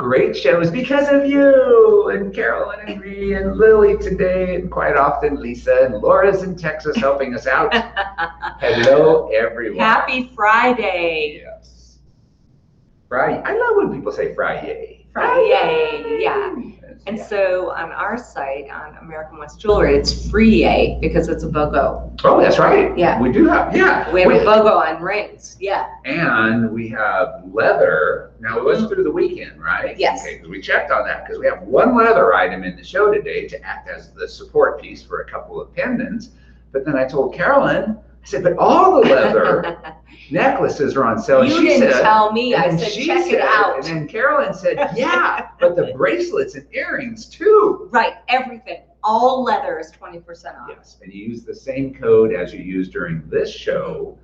great shows because of you and Carolyn and me and Lily today, and quite often Lisa and Laura's in Texas helping us out. Hello, everyone. Happy Friday. Yes. Friday. I love when people say Friday. Friday, yeah. And so on our site, on American West Jewelry, it's free because it's a BOGO. Oh, that's right. Yeah. We do have, yeah. We have a BOGO on rings, yeah. And we have leather. Now, it was through the weekend, right? Yes. Okay, because we checked on that, because we have one leather item in the show today to act as the support piece for a couple of pendants. But then I told Carolyn, I said, but all the leather necklaces are on sale. You didn't tell me. I said, check it out. And then Carolyn said, yeah, but the bracelets and earrings too. Right, everything. All leather is 20% off. Yes, and you use the same code as you use during this show.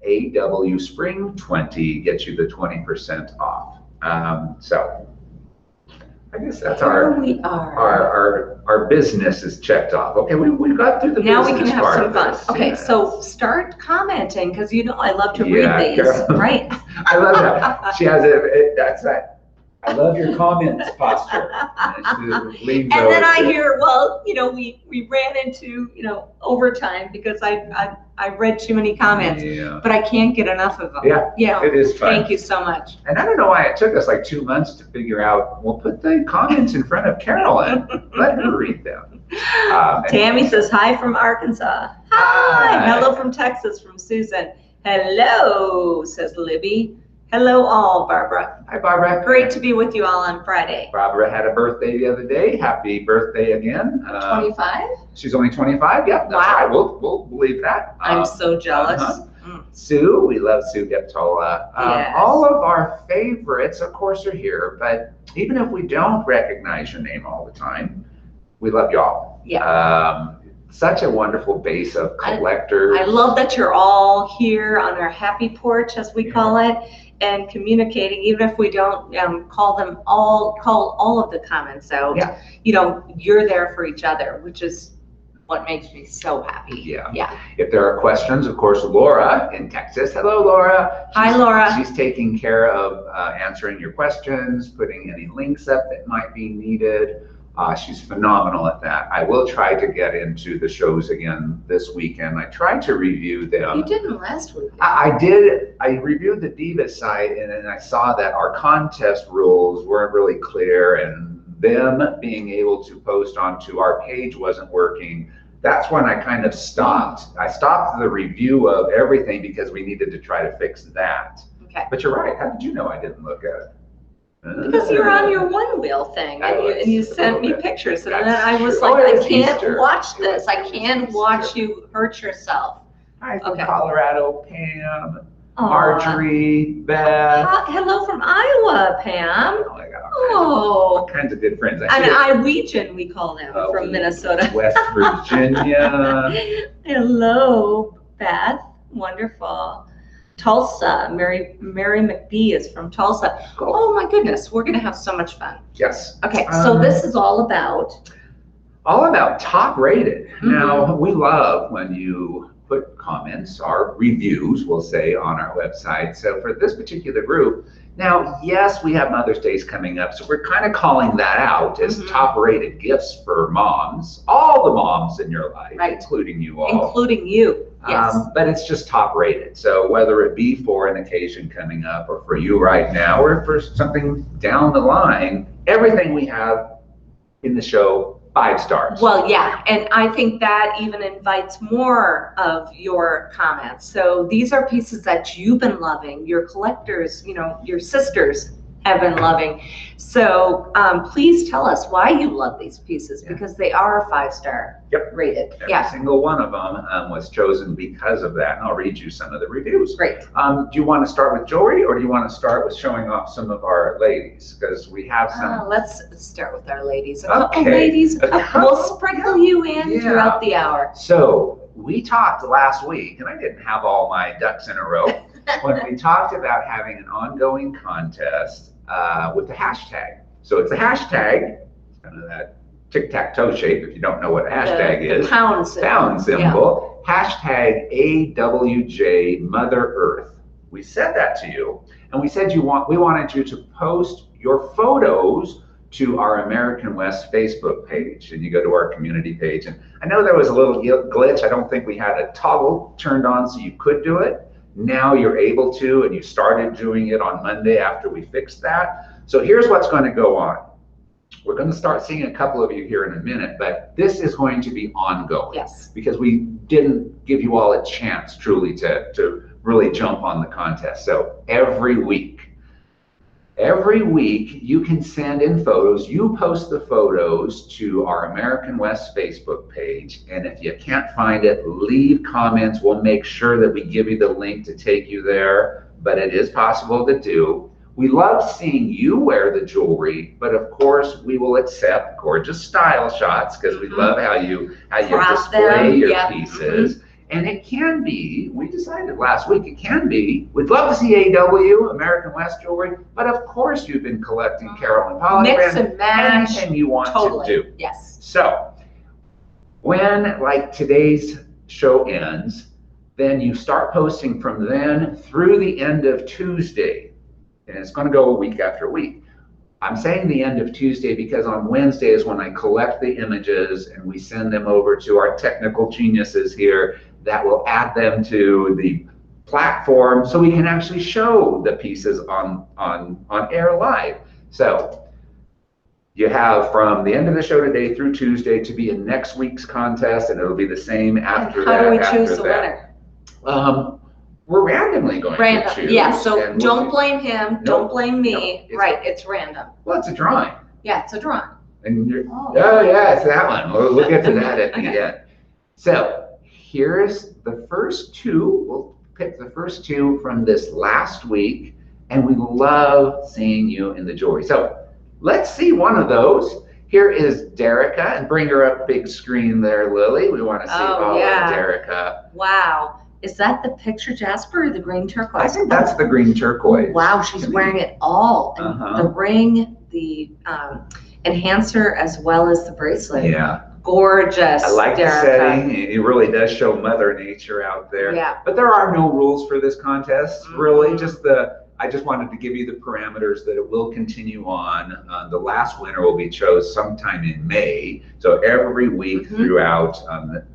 AW Spring 20 gets you the 20% off. So I guess that's our business is checked off. Okay, we got through the now business. We can have some fun. Okay, yes. So start commenting, because you know I love to read these, right? I love that. She has that's that. I love your comments posture. And then I hear, well, you know, we ran into, you know, overtime because I read too many comments, but I can't get enough of them. Yeah, you know, it is fun. Thank you so much. And I don't know why it took us like 2 months to figure out, well, put the comments in front of Carolyn. Let her read them. Tammy says, hi from Arkansas. Hi. Hello from Texas from Susan. Hello, says Libby. Hello all, Barbara. Hi, Barbara. Great to be with you all on Friday. Barbara had a birthday the other day. Happy birthday again. 25? She's only 25. Yep, that's right. We'll believe that. I'm so jealous. Sue, we love Sue Geptola. Yes. All of our favorites, of course, are here. But even if we don't recognize your name all the time, we love y'all. Yeah. Such a wonderful base of collectors. I love that you're all here on our happy porch, as we call it, and communicating, even if we don't call all of the comments out. Yeah. You know, you're there for each other, which is what makes me so happy. Yeah. If there are questions, of course, Laura in Texas. Hello, Laura. Hi, Laura. She's taking care of answering your questions, putting any links up that might be needed. She's phenomenal at that. I will try to get into the shows again this weekend. I tried to review them. You didn't last week. I did. I reviewed the Diva site, and then I saw that our contest rules weren't really clear, and them being able to post onto our page wasn't working. That's when I kind of stopped. I stopped the review of everything because we needed to try to fix that. Okay. But you're right. How did you know I didn't look at it? Because you're on your one wheel thing, and you sent me pictures, and then I was true. like, I can't watch this. I can't watch you hurt yourself. Hi from Colorado, Pam, Aww. Marjorie, Beth. Hello from Iowa, Pam. Oh, I got all kinds of good friends. An Iowegian, we call them, from Minnesota. West Virginia. Hello, Beth. Wonderful. Tulsa, Mary McBee is from Tulsa. Cool. Oh my goodness, we're gonna have so much fun. Yes. Okay, so this is all about top rated. Now, we love when you put comments or reviews, we'll say, on our website. So for this particular group, now, yes, we have Mother's Day's coming up, so we're kind of calling that out as top rated gifts for moms, all the moms in your life, including you all. Including you. Yes. But it's just top rated. So whether it be for an occasion coming up or for you right now or for something down the line, everything we have in the show, 5 stars. Well, yeah, and I think that even invites more of your comments. So these are pieces that you've been loving, your collectors, you know, your sisters have been loving. So please tell us why you love these pieces, because they are 5-star rated. Every single one of them was chosen because of that. And I'll read you some of the reviews. Great. Do you want to start with jewelry, or do you want to start with showing off some of our ladies? Because we have some. Let's start with our ladies. A couple ladies. We'll sprinkle you in throughout the hour. So we talked last week, and I didn't have all my ducks in a row, when we talked about having an ongoing contest with the hashtag. So it's a hashtag, kind of that tic-tac-toe shape, if you don't know what a hashtag is. The pound symbol. Pound symbol. Hashtag AWJ Mother Earth. We said that to you, and we said we wanted you to post your photos to our American West Facebook page, and you go to our community page. And I know there was a little glitch. I don't think we had a toggle turned on so you could do it. Now you're able to, and you started doing it on Monday after we fixed that. So here's what's going to go on. We're going to start seeing a couple of you here in a minute, but this is going to be ongoing. Yes. Because we didn't give you all a chance truly to really jump on the contest. So every week you can send in photos. You post the photos to our American West Facebook page, and if you can't find it, leave comments. We'll make sure that we give you the link to take you there, but it is possible to do. We love seeing you wear the jewelry, but of course we will accept gorgeous style shots because we love how you display your pieces. And it can be, we decided last week, it can be, we'd love to see AW, American West jewelry, but of course you've been collecting Carolyn Pollock. Mix and match. Anything you want to do. Yes. So, when like today's show ends, then you start posting from then through the end of Tuesday. And it's going to go week after week. I'm saying the end of Tuesday because on Wednesday is when I collect the images and we send them over to our technical geniuses here that will add them to the platform so we can actually show the pieces on air live. So you have from the end of the show today through Tuesday to be in next week's contest, and it'll be the same after that. How do we choose the winner? We're randomly going to choose. Yeah, so don't blame him, don't blame me. Right, it's random. Well, it's a drawing. Yeah, it's a drawing. And yeah, it's that one. We'll get to that at the end. So here's the first two. We'll pick the first two from this last week, and we love seeing you in the jewelry. So let's see one of those. Here is Derika, and bring her up big screen there, Lily. We want to see all of Derika. Wow. Is that the picture Jasper or the green turquoise? I think that's the green turquoise. Wow, she's wearing it all. And the ring, the enhancer, as well as the bracelet. Yeah. Gorgeous. I like the setting. It really does show Mother Nature out there. Yeah. But there are no rules for this contest, really. I just wanted to give you the parameters that it will continue on. The last winner will be chosen sometime in May. So every week throughout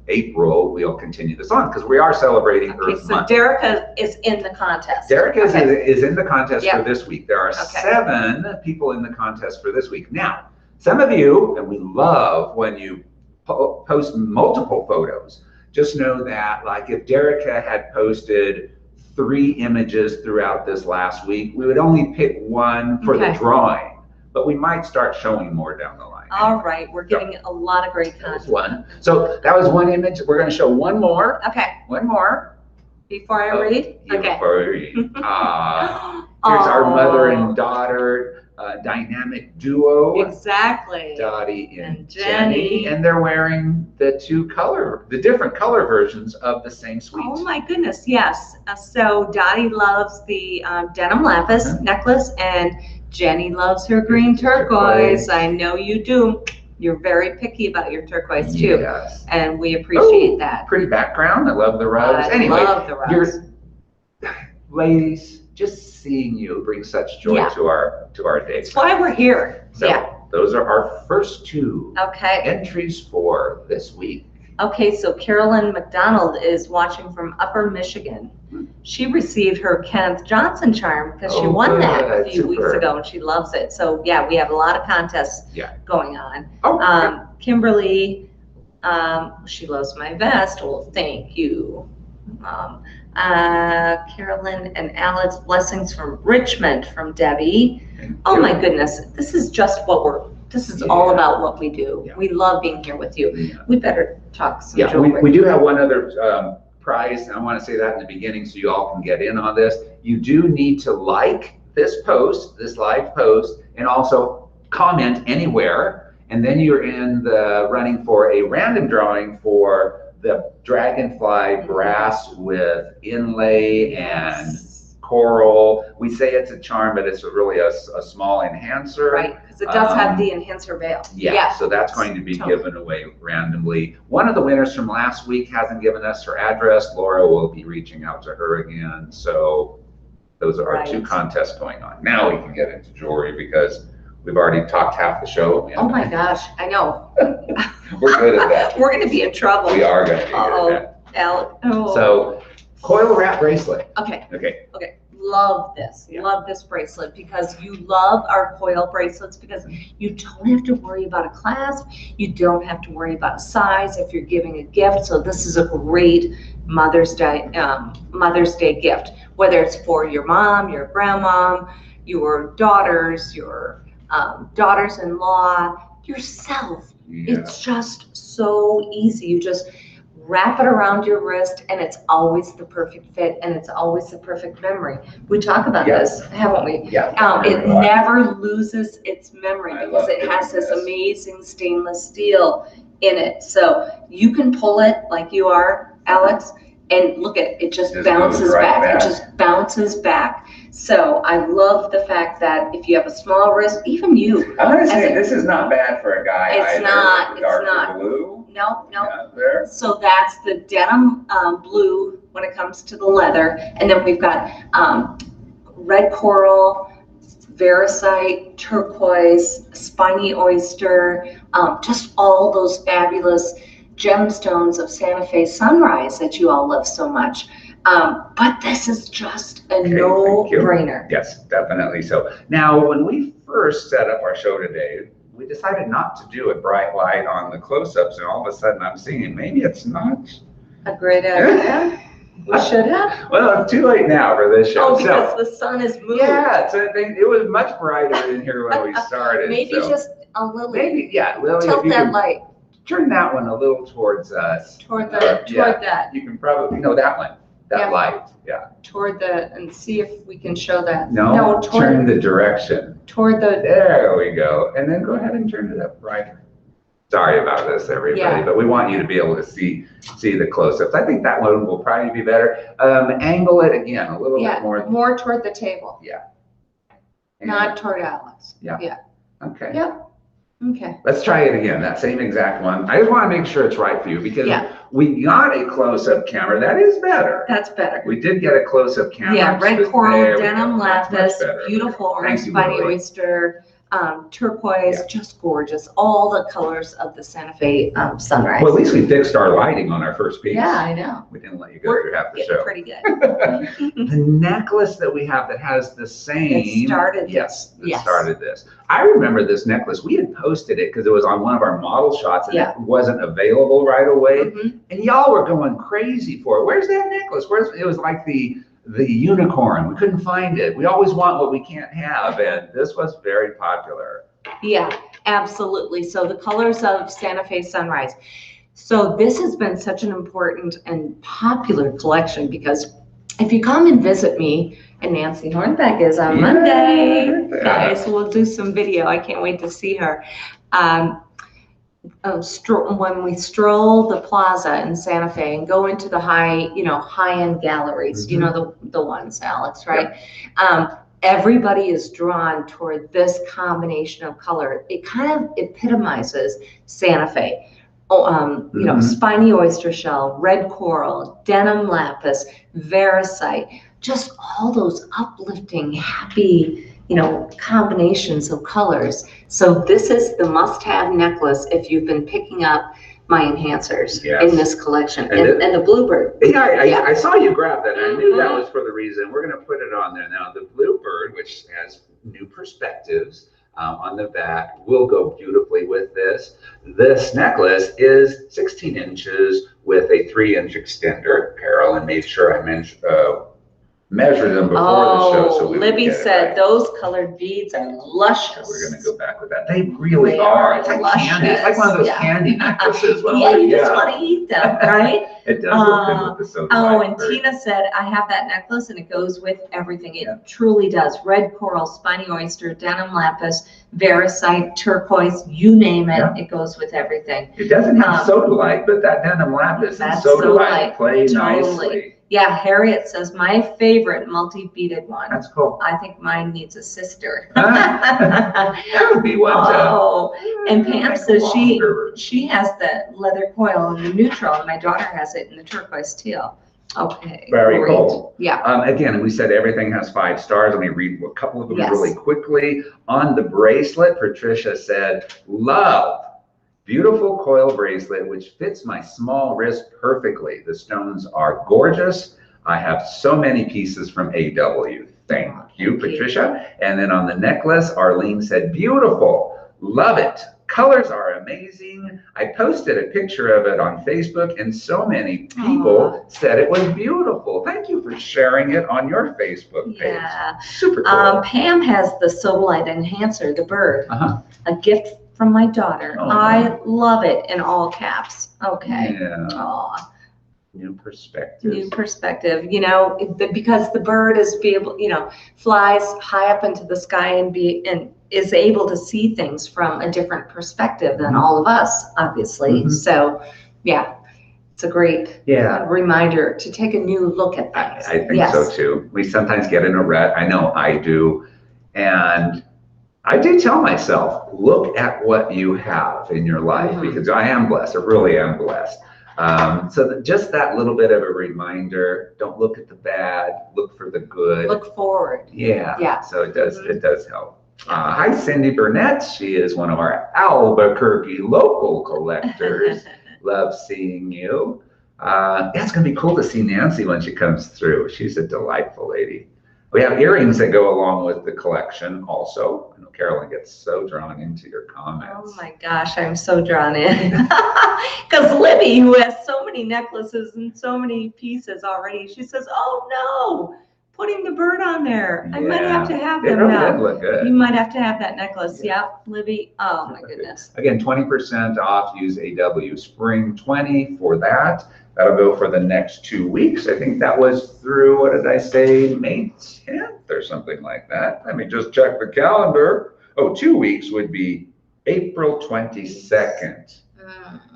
April, we'll continue this on because we are celebrating Earth Month. So Derika is in the contest. Derika is in the contest for this week. There are 7 people in the contest for this week. Now, some of you, and we love when you post multiple photos, just know that like if Derika had posted 3 images throughout this last week, we would only pick one for the drawing, but we might start showing more down the line. All right, we're getting a lot of great content. So that was one image. We're going to show one more. Okay. One more. Before I read? Before I read. Here's our mother and daughter dynamic duo. Exactly. Dottie and Jenny. And they're wearing the different color versions of the same suite. Oh my goodness, yes. So Dottie loves the denim lapis necklace, and Jenny loves her green turquoise. I know you do. You're very picky about your turquoise too. Yes. And we appreciate that. Pretty background. I love the rugs. Anyway, love the rugs. Ladies, just seeing you brings such joy to our day. That's why we're here. So those are our first 2 entries for this week. Okay, so Carolyn McDonald is watching from Upper Michigan. She received her Kenneth Johnson charm because she won that a few weeks ago, and she loves it. So yeah, we have a lot of contests going on. Kimberly, she loves my vest. Well, thank you. Carolyn and Alex, blessings from Richmond from Debbie. Oh my goodness, this is just this is all about what we do. We love being here with you. We better talk some jewelry. We do have one other prize, and I want to say that in the beginning so you all can get in on this. You do need to like this post, this live post, and also comment anywhere, and then you're in the running for a random drawing for the dragonfly brass with inlay and coral. We say it's a charm, but it's really a small enhancer. Right, because it does have the enhancer veil. Yeah, so that's going to be given away randomly. One of the winners from last week hasn't given us her address. Laura will be reaching out to her again. So those are our 2 contests going on. Now we can get into jewelry because We've already talked half the show. Oh my gosh, I know. We're good at that. We're going to be in trouble. We are going to be good at that. Alex. Oh. So, coil wrap bracelet. Okay. Okay. Okay. Love this. Yeah. Love this bracelet because you love our coil bracelets because you don't have to worry about a clasp. You don't have to worry about size if you're giving a gift. So this is a great Mother's Day gift, whether it's for your mom, your grandmom, your daughters, your daughters-in-law, yourself. Yeah. It's just so easy. You just wrap it around your wrist and it's always the perfect fit and it's always the perfect memory. We talk about this, haven't we? Yeah. It never loses its memory because it has this amazing stainless steel in it. So you can pull it like you are, Alex, and look at it, it just bounces back. It just bounces back. So I love the fact that if you have a small wrist, even you. I'm going to say this is not bad for a guy either. It's not. Blue. No. There. So that's the denim blue when it comes to the leather. And then we've got red coral, veracite, turquoise, spiny oyster, just all those fabulous gemstones of Santa Fe sunrise that you all love so much. But this is just a no-brainer. Yes, definitely so. Now, when we first set up our show today, we decided not to do a bright light on the close-ups, and all of a sudden I'm seeing maybe it's not a great idea. We should have. Well, it's too late now for this show. Oh, because the sun is moving. Yeah, so it was much brighter in here when we started. Maybe just a little. Maybe, yeah. Lily, tilt that light. Turn that one a little towards us. Toward that. You can probably, that one, that light, Toward and see if we can show that. No, turn the direction. There we go. And then go ahead and turn it up brighter. Sorry about this, everybody, but we want you to be able to see the close-ups. I think that one will probably be better. Angle it again a little bit more. More toward the table. Yeah. Not toward Alex. Yeah. Okay. Yep. Okay. Let's try it again, that same exact one. I just want to make sure it's right for you because we got a close-up camera. That is better. That's better. We did get a close-up camera. Yeah, red coral, denim lapis, beautiful orange spiny Lily. Oyster, turquoise, just gorgeous. All the colors of the Santa Fe sunrise. Well, at least we fixed our lighting on our first piece. Yeah, I know. We didn't let you go through half the show. Pretty good. The necklace that we have that has the same. It started this. I remember this necklace. We had posted it because it was on one of our model shots and it wasn't available right away. And y'all were going crazy for it. Where's that necklace? It was like the unicorn. We couldn't find it. We always want what we can't have, and this was very popular. Yeah, absolutely. So the colors of Santa Fe sunrise. So this has been such an important and popular collection because if you come and visit me, and Nancy Hornbeck is on Monday, guys, we'll do some video. I can't wait to see her. When we stroll the plaza in Santa Fe and go into the high-end galleries, the ones, Alex, right? Everybody is drawn toward this combination of color. It kind of epitomizes Santa Fe. Spiny oyster shell, red coral, denim lapis, veracite, just all those uplifting, happy, combinations of colors. So this is the must-have necklace if you've been picking up my enhancers in this collection. And the bluebird. Yeah, I saw you grab that. I knew that was for the reason. We're going to put it on there now. The bluebird, which has new perspectives on the back, will go beautifully with this. This necklace is 16 inches with a 3-inch extender. Carolyn made sure I measure them before the show. So Libby said those colored beads are luscious. We're going to go back with that. They really are. It's like candy. It's like one of those candy necklaces. You just want to eat them, right? It does look good with the soda. And Tina said, I have that necklace and it goes with everything. It truly does. Red coral, spiny oyster, denim lapis, veracite, turquoise, you name it. It goes with everything. It doesn't have sodalite, but that denim lapis and sodalite play nicely. Yeah, Harriet says, my favorite multi-beaded one. That's cool. I think mine needs a sister. That would be one. And Pam says she has the leather coil in the neutral, and my daughter has it in the turquoise teal. Okay. Very great. cool. Yeah. Again, we said everything has 5 stars. Let me read a couple of them Yes. really quickly. On the bracelet, Patricia said, love. Beautiful coil bracelet, which fits my small wrist perfectly. The stones are gorgeous. I have so many pieces from AW. Thank you, Patricia. And then on the necklace, Arlene said, beautiful. Love it. Colors are amazing. I posted a picture of it on Facebook, and so many people said it was beautiful. Thank you for sharing it on your Facebook page. Yeah. Super cool. Pam has the Sobolite Enhancer, the bird. A gift from my daughter. Oh. I love it, in all caps. Okay. Yeah. Aw. New perspective. New perspective, you know, because the bird is flies high up into the sky and is able to see things from a different perspective than all of us, obviously. So, yeah, it's a great reminder to take a new look at things. I think so too. We sometimes get in a rut. I know I do, and I do tell myself, look at what you have in your life, because I am blessed. I really am blessed. So just that little bit of a reminder, don't look at the bad, look for the good. Look forward. Yeah. So it does help. Hi, Cindy Burnett. She is one of our Albuquerque local collectors. Love seeing you. It's going to be cool to see Nancy when she comes through. She's a delightful lady. We have earrings that go along with the collection also. I know Carolyn gets so drawn into your comments. Oh my gosh, I'm so drawn in. Because Libby, who has so many necklaces and so many pieces already, she says, oh no, putting the bird on there. I might have to have them now. It really did look good. You might have to have that necklace. Yeah, Libby. Oh my goodness. Again, 20% off. Use AW Spring 20 for that. That'll go for the next 2 weeks. I think that was through, what did I say, May 10th or something like that. Let me just check the calendar. Oh, 2 weeks would be April 22nd.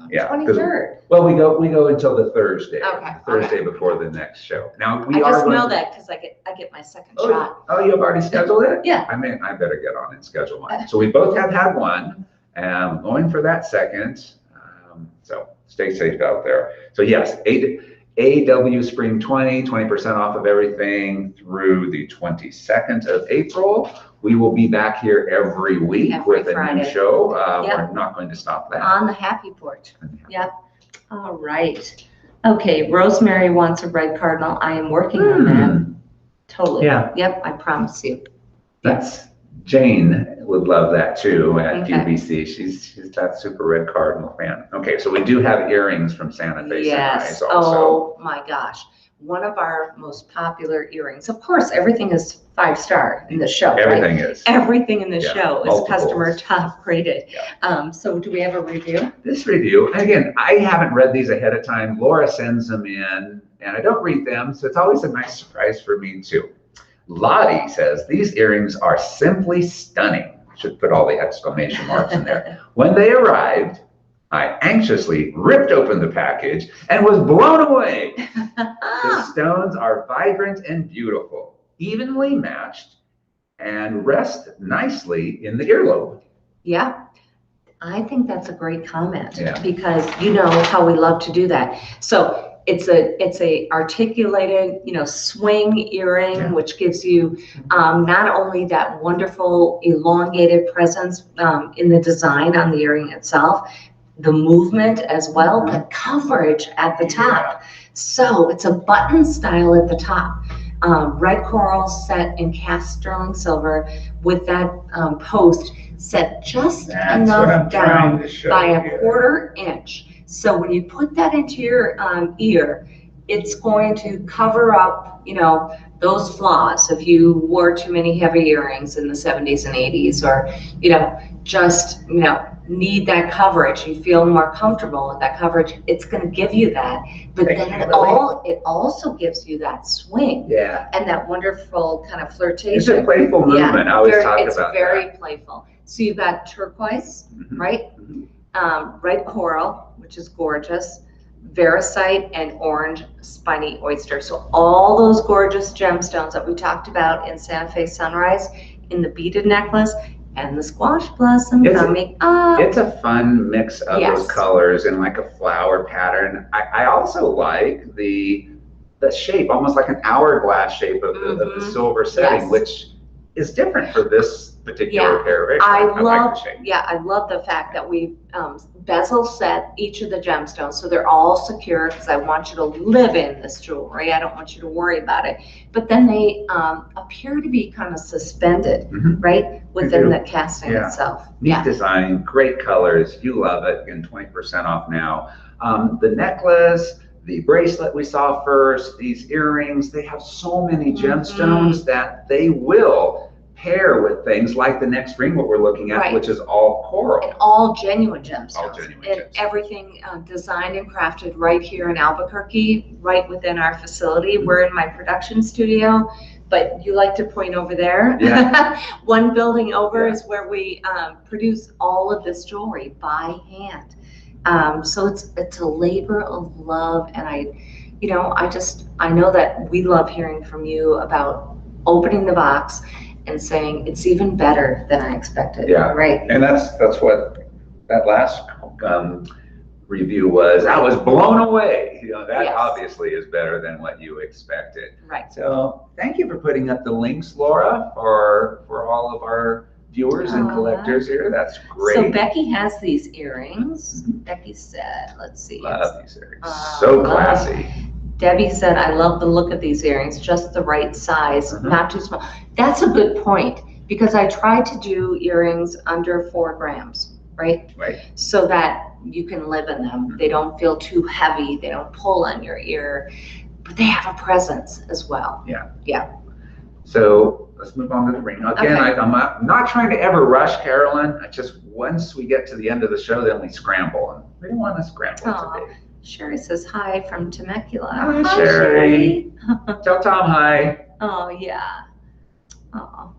Yeah, 23rd. Well, we go until the Thursday. Okay. Thursday before the next show. Now I just know that because I get my second shot. Oh, you have already scheduled it? Yeah. I mean, I better get on and schedule mine. So we both have had one, and I'm going for that second. So stay safe out there. So yes, AW Spring 20% off of everything through the 22nd of April. We will be back here every week with a new show. We're not going to stop that. On the Happy Porch. Yep. All right. Okay, Rosemary wants a red cardinal. I am working on that. Totally. Yeah. Yep, I promise you. That's Jane would love that too at QVC. She's that super red cardinal fan. Okay, so we do have earrings from Santa Fe Sunrise also. Oh my gosh. One of our most popular earrings. Of course, everything is 5-star in the show. Everything right? is. Everything in the show is multiples. customer top rated. Yeah. So do we have a review? This review, and again, I haven't read these ahead of time. Laura sends them in, and I don't read them, so it's always a nice surprise for me too. Lottie says, these earrings are simply stunning. Should put all the exclamation marks in there. When they arrived, I anxiously ripped open the package and was blown away. The stones are vibrant and beautiful, evenly matched, and rest nicely in the earlobe. Yeah, I think that's a great comment because you know how we love to do that. So it's a articulated, swing earring, which gives you not only that wonderful elongated presence in the design on the earring itself, the movement as well, the coverage at the top. So it's a button style at the top. Red coral set in cast sterling silver with that post set just enough down by a 1/4 inch. So when you put that into your ear, it's going to cover up, those flaws. If you wore too many heavy earrings in the 70s and 80s, or, just, need that coverage, you feel more comfortable with that coverage, it's going to give you that. But then it also gives you that swing and that wonderful kind of flirtation. It's a playful movement. I always talk about that. It's very playful. So you've got turquoise, right? Red coral, which is gorgeous, veracite, and orange spiny oyster. So all those gorgeous gemstones that we talked about in Santa Fe Sunrise, in the beaded necklace, and the squash blossom coming up. It's a fun mix of those colors and like a flower pattern. I also like the the shape, almost like an hourglass shape of the silver setting, which is different for this particular pair of I love like the shape. Yeah, I love the fact that we bezel set each of the gemstones so they're all secure, because I want you to live in this jewelry. I don't want you to worry about it. But then they appear to be kind of suspended, right, within the casting itself. Neat design, great colors. You love it. Again, 20% off now. The necklace, the bracelet we saw first, these earrings, they have so many gemstones that they will pair with things like the next ring, what we're looking at, which is all coral. And all genuine gemstones. All genuine and gemstones. Everything designed and crafted right here in Albuquerque, right within our facility. We're in my production studio, but you like to point over there. Yeah. One building over is where we produce all of this jewelry by hand. So it's a labor of love, and I know that we love hearing from you about opening the box and saying it's even better than I expected. Yeah, right. And that's what that last review was. I was blown away. That obviously is better than what you expected. Right. So thank you for putting up the links, Laura, for all of our viewers and collectors here. That's great. So Becky has these earrings. Becky said, let's see. Love these earrings. So classy. Debbie said, I love the look of these earrings, just the right size, not too small. That's a good point, because I try to do earrings under 4 grams, right? Right. So that you can live in them. They don't feel too heavy. They don't pull on your ear, but they have a presence as well. Yeah. Yeah. So let's move on to the ring. Again, I'm not trying to ever rush, Carolyn. I just, once we get to the end of the show, then we scramble. And we don't want to scramble today. Sherry says hi from Temecula. Hi, Sherry. Tell Tom hi. Oh, yeah. Oh,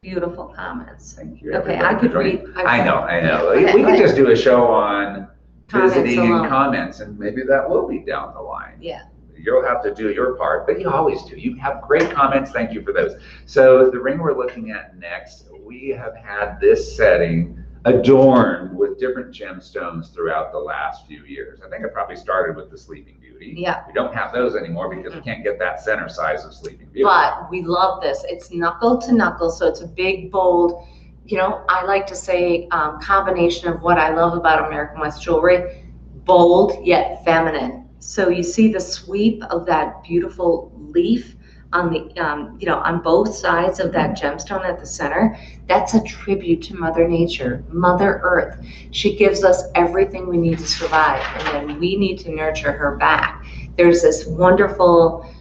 beautiful comments. Thank you. Okay, I could read. I know. Okay, we could just do a show on visiting alone. and comments, and maybe that will be down the line. Yeah. You'll have to do your part, but you always do. You have great comments. Thank you for those. So the ring we're looking at next, we have had this setting adorned with different gemstones throughout the last few years. I think it probably started with the Sleeping Beauty. Yeah. We don't have those anymore because we can't get that center size of Sleeping Beauty. But we love this. It's knuckle to knuckle, so it's a big, bold, I like to say combination of what I love about American West jewelry, bold yet feminine. So you see the sweep of that beautiful leaf on the, on both sides of that gemstone at the center. That's a tribute to Mother Nature, Mother Earth. She gives us everything we need to survive, and then we need to nurture her back. There's this wonderful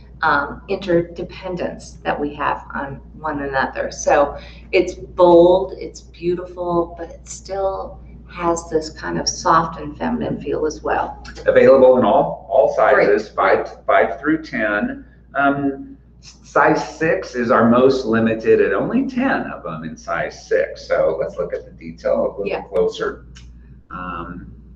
interdependence that we have on one another. So it's bold, it's beautiful, but it still has this kind of soft and feminine feel as well. Available in all sizes, 5 through 10. Size 6 is our most limited, at only 10 of them in size 6. So let's look at the detail a little closer.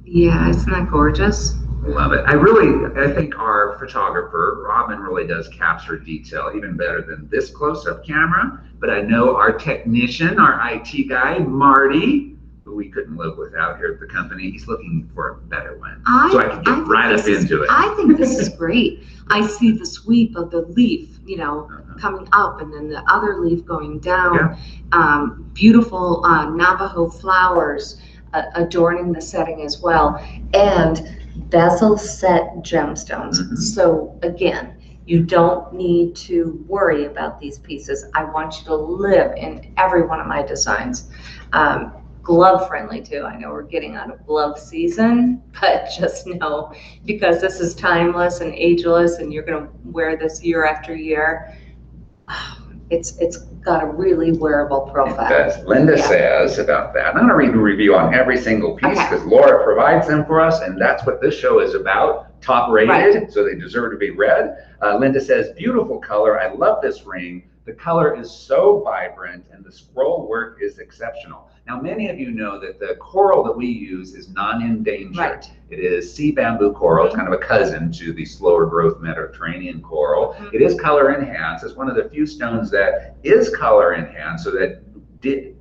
Yeah, isn't that gorgeous? Love it. I think our photographer, Robin, really does capture detail even better than this close-up camera. But I know our technician, our IT guy, Marty, who we couldn't live without here at the company, he's looking for a better one. So I can get right up into it. I think this is great. I see the sweep of the leaf, coming up, and then the other leaf going down. Beautiful Navajo flowers adorning the setting as well. And bezel set gemstones. So again, you don't need to worry about these pieces. I want you to live in every one of my designs. Glove friendly too. I know we're getting out of glove season, but just know, because this is timeless and ageless, and you're going to wear this year after year, it's got a really wearable profile. It does. Linda says about that. I'm going to read a review on every single piece because Laura provides them for us, and that's what this show is about. Top rated, so they deserve to be read. Linda says, beautiful color. I love this ring. The color is so vibrant, and the scroll work is exceptional. Now, many of you know that the coral that we use is non-endangered. It is sea bamboo coral. It's kind of a cousin to the slower growth Mediterranean coral. It is color enhanced. It's one of the few stones that is color enhanced, so that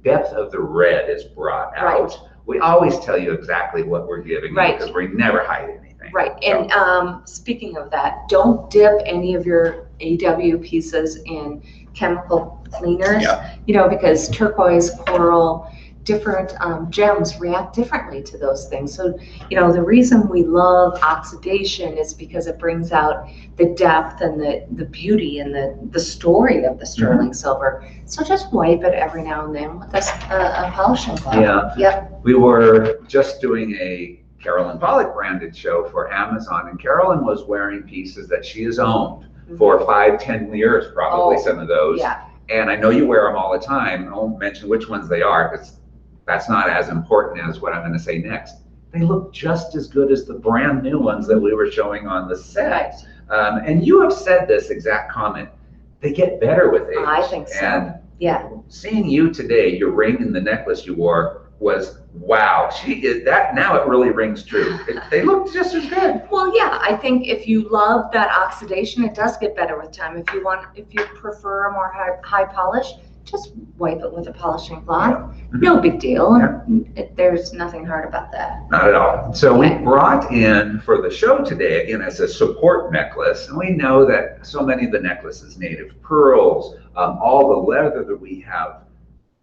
depth of the red is brought out. We always tell you exactly what we're giving you because we never hide anything. everything. Right, and speaking of that, don't dip any of your AW pieces in chemical cleaners, because turquoise, coral, different gems react differently to those things. So, the reason we love oxidation is because it brings out the depth and the beauty and the story of the sterling silver. So just wipe it every now and then with a polishing cloth. Yeah. Yep. We were just doing a Carolyn Pollock branded show for Amazon, and Carolyn was wearing pieces that she has owned for 5-10 years, probably some of those. Yeah. And I know you wear them all the time. I won't mention which ones they are because that's not as important as what I'm going to say next. They look just as good as the brand new ones that we were showing on the set. And you have said this exact comment. They get better with age. I think so. And seeing you today, your ring and the necklace you wore was, wow, she is that. Now it really rings true. They look just as good. Well, yeah, I think if you love that oxidation, it does get better with time. If you prefer a more high polish, just wipe it with a polishing cloth. No big deal. There's nothing hard about that. Not at all. So we brought in for the show today, again, as a support necklace. And we know that so many of the necklaces, native pearls, all the leather that we have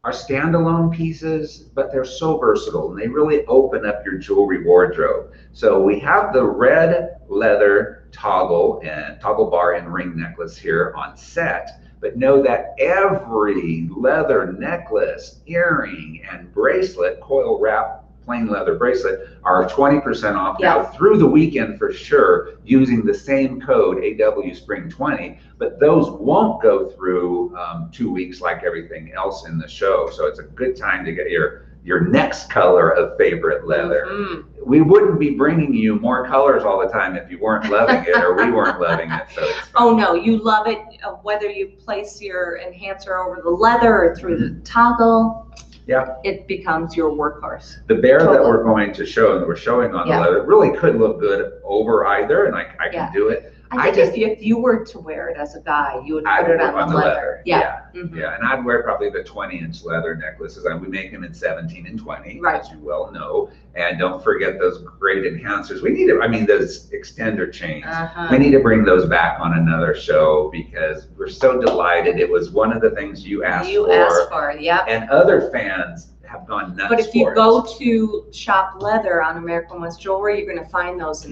are standalone pieces, but they're so versatile and they really open up your jewelry wardrobe. So we have the red leather toggle bar and ring necklace here on set. But know that every leather necklace, earring, and bracelet, coil wrap, plain leather bracelet, are 20% off now through the weekend for sure, using the same code AWSpring20. But those won't go through 2 weeks like everything else in the show. So it's a good time to get your next color of favorite leather. We wouldn't be bringing you more colors all the time if you weren't loving it or we weren't loving it. So it's oh no, you love it whether you place your enhancer over the leather or through the toggle. It becomes your workhorse. The bear that we're going to show and we're showing on the leather really could look good over either, and I can do it. I think if you were to wear it as a guy, you would put it on the leather. And I'd wear probably the 20-inch leather necklaces. And we make them in 17 and 20, as you well know. And don't forget those great enhancers. We need to, those extender chains. We need to bring those back on another show because we're so delighted. It was one of the things you asked for. And other fans have gone nuts. But if you go to Shop Leather on American West Jewelry, you're going to find those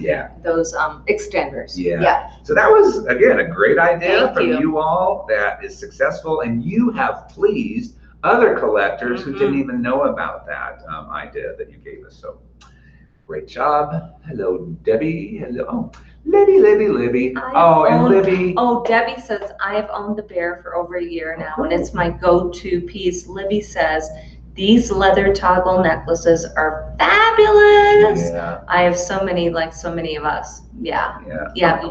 those extenders. So that was, again, a great idea from you all that is successful, and you have pleased other collectors who didn't even know about that idea that you gave us. So great job. Hello, Debbie. Hello. Oh, Libby. And Libby. Oh, Debbie says, I have owned the bear for over a year now, and it's my go-to piece. Libby says, these leather toggle necklaces are fabulous. I have so many, like so many of us. I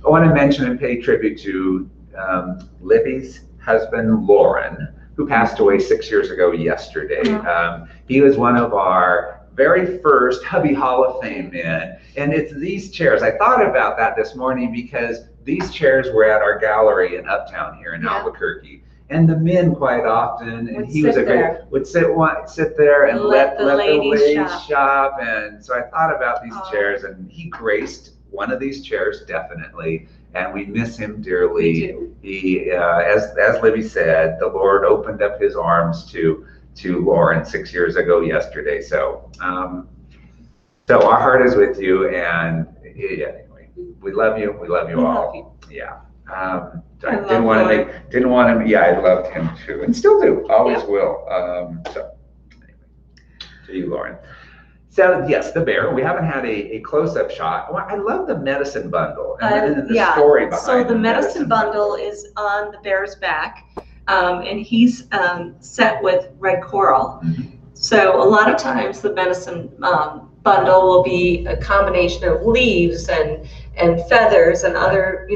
want to mention and pay tribute to Libby's husband, Lauren, who passed away 6 years ago yesterday. He was one of our very first Hubby Hall of Fame men. And it's these chairs. I thought about that this morning because these chairs were at our gallery in Uptown here in Albuquerque. And the men quite often, and he was would sit there and let the ladies shop. And so I thought about these chairs, and he graced one of these chairs definitely, and we miss him dearly. He, as Libby said, the Lord opened up His arms to Lauren 6 years ago yesterday. So, so our heart is with you, and anyway, we love you. We love you all. I didn't want to. I loved him too, and still do. Always will. So, anyway, to you, Lauren. So yes, the bear. We haven't had a close-up shot. I love the medicine bundle and the story behind. So the medicine bundle is on the bear's back, and he's set with red coral. So a lot of times the medicine bundle will be a combination of leaves and feathers and other,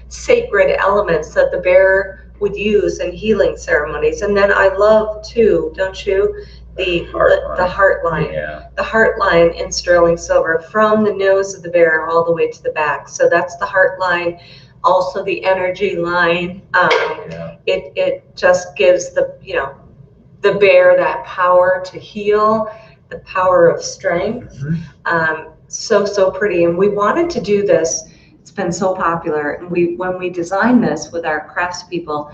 sacred elements that the bear would use in healing ceremonies. And then I love too, don't you, the heart line. The heart line in sterling silver from the nose of the bear all the way to the back. So that's the heart line. Also the energy line. It just gives the bear that power to heal, the power of strength. so pretty. And we wanted to do this. It's been so popular. And when we designed this with our craftspeople,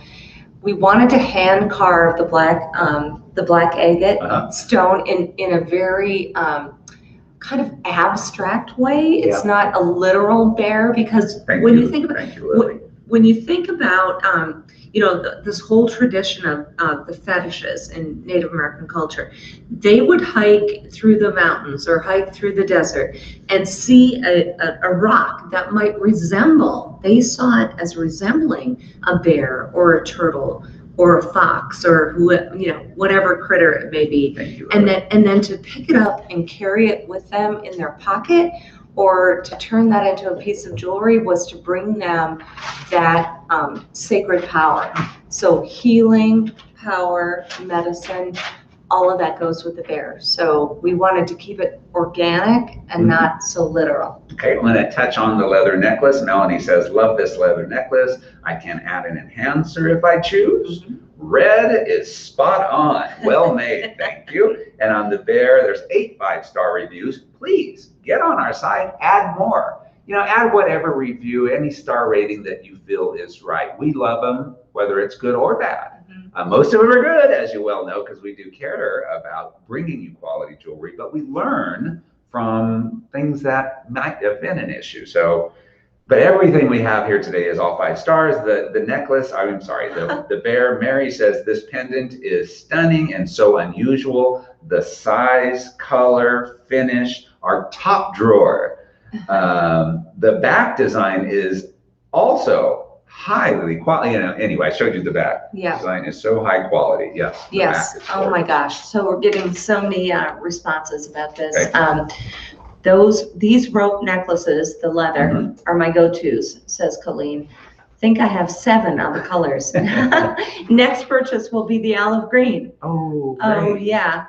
we wanted to hand carve the black agate stone in a very kind of abstract way. It's not a literal bear, because when you think about this whole tradition of the fetishes in Native American culture, they would hike through the mountains or hike through the desert and see a rock that might resemble, they saw it as resembling a bear or a turtle or a fox or whatever critter it may be. And then to pick it up and carry it with them in their pocket, or to turn that into a piece of jewelry, was to bring them that sacred power. So healing, power, medicine, all of that goes with the bear. So we wanted to keep it organic and not so literal. Okay, I'm going to touch on the leather necklace. Melanie says, love this leather necklace. I can add an enhancer if I choose. Red is spot on. Well made, thank you. And on the bear, there's 8 5-star reviews. Please get on our site, add more. Add whatever review, any star rating that you feel is right. We love them, whether it's good or bad. Most of them are good, as you well know, because we do care about bringing you quality jewelry, but we learn from things that might have been an issue. But everything we have here today is all 5 stars. The necklace, the bear, Mary says, this pendant is stunning and so unusual. The size, color, finish are top drawer. The back design is also highly quality. Anyway, I showed you the back. Yeah. Design is so high quality. Yes. Yes. Oh my gosh. So we're getting so many responses about this. Okay. These rope necklaces, the leather, are my go-tos, says Colleen. Think I have 7 of the colors. Next purchase will be the olive green. Oh, great. Oh yeah.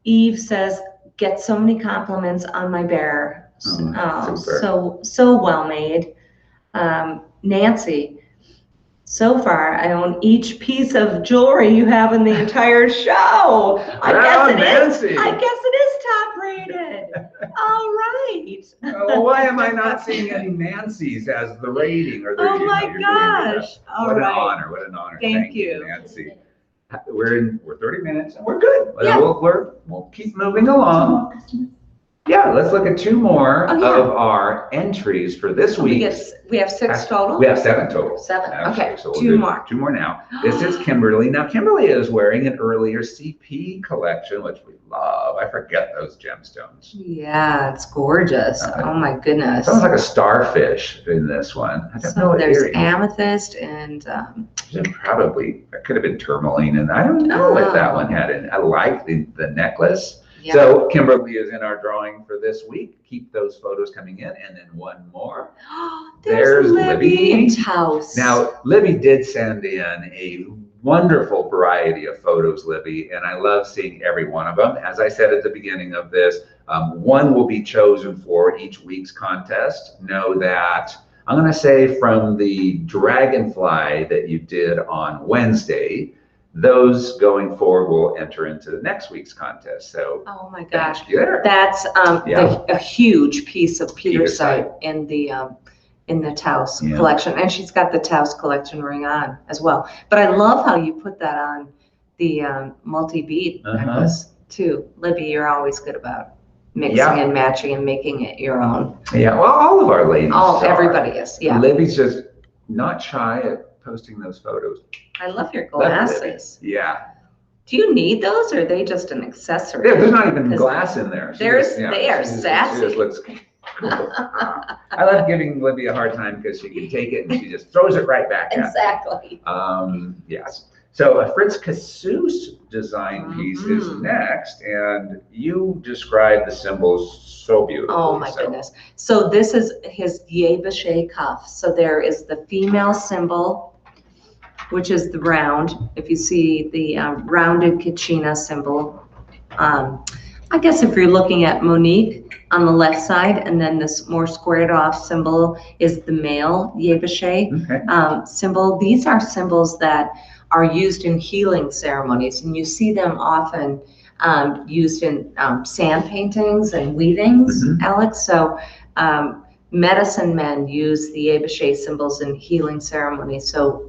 Eve says, get so many compliments on my bear. So well made. Nancy, so far I own each piece of jewelry you have in the entire show. I guess it is top rated. All right. Well, why am I not seeing any Nancy's as the rating? Or oh my gosh. What an honor. What an honor. Thank you, Nancy. We're 30 minutes and we're good. Yeah. We'll keep moving along. Yeah, let's look at 2 more of our entries for this week. We have 6 total? We have 7 total. 7, actually. okay, So we'll 2 more. 2 more now. This is Kimberly. Now, Kimberly is wearing an earlier CP collection, which we love. I forget those gemstones. Yeah, it's gorgeous. Oh my goodness. Sounds like a starfish in this one. I don't know. There's amethyst and... probably, that could have been tourmaline, and I don't know what that one had in. I like the necklace. Yeah. So Kimberly is in our drawing for this week. Keep those photos coming in. And then one more. There's Libby in Taos. Now, Libby did send in a wonderful variety of photos, Libby, and I love seeing every one of them. As I said at the beginning of this, one will be chosen for each week's contest. Know that I'm going to say from the dragonfly that you did on Wednesday, those going forward will enter into next week's contest. So, oh my gosh, that's a huge piece of petersite in the Taos collection, and she's got the Taos collection ring on as well. But I love how you put that on the multi-bead necklace too. Libby, you're always good about mixing and matching and making it your own. Yeah, well, all of our ladies. Everybody is. Yeah. Libby's just not shy at posting those photos. I love your glasses. Yeah. Do you need those, or are they just an accessory? Yeah, there's not even glass in there. They are sassy. She just looks cool. I love giving Libby a hard time because she can take it and she just throws it right back at me. Yes. So a Fritz Cassus design piece is next, and you describe the symbols so beautifully. Oh my goodness. So this is his yebashe cuff. So there is the female symbol, which is the round. If you see the rounded kachina symbol, I guess if you're looking at Monique on the left side, and then this more squared off symbol is the male yebashe symbol. These are symbols that are used in healing ceremonies, and you see them often used in sand paintings and weavings, Alex. So medicine men use the Abishe symbols in healing ceremonies. So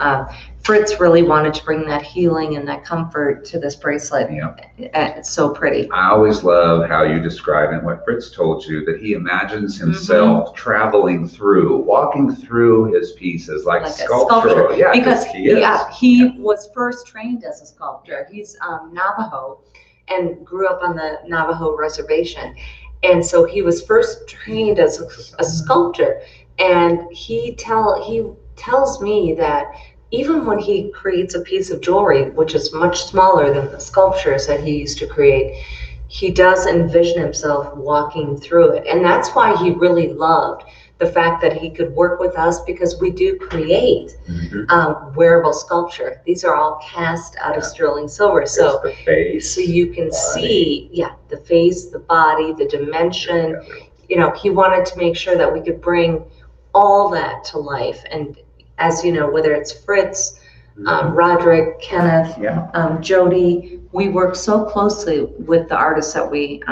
Fritz really wanted to bring that healing and that comfort to this bracelet. Yeah. It's so pretty. I always love how you describe it, what Fritz told you, that he imagines himself traveling through, walking through his pieces like sculptural. Yeah, because he was first trained as a sculptor. He's Navajo and grew up on the Navajo reservation. And so he was first trained as a sculptor. And he tells me that even when he creates a piece of jewelry, which is much smaller than the sculptures that he used to create, he does envision himself walking through it. And that's why he really loved the fact that he could work with us, because we do create wearable sculpture. These are all cast out of sterling silver. So, the face, so you can see, the face, the body, the dimension. You know, he wanted to make sure that we could bring all that to life. And as you know, whether it's Fritz, Roderick, Kenneth, Jody, we work so closely with the artists that we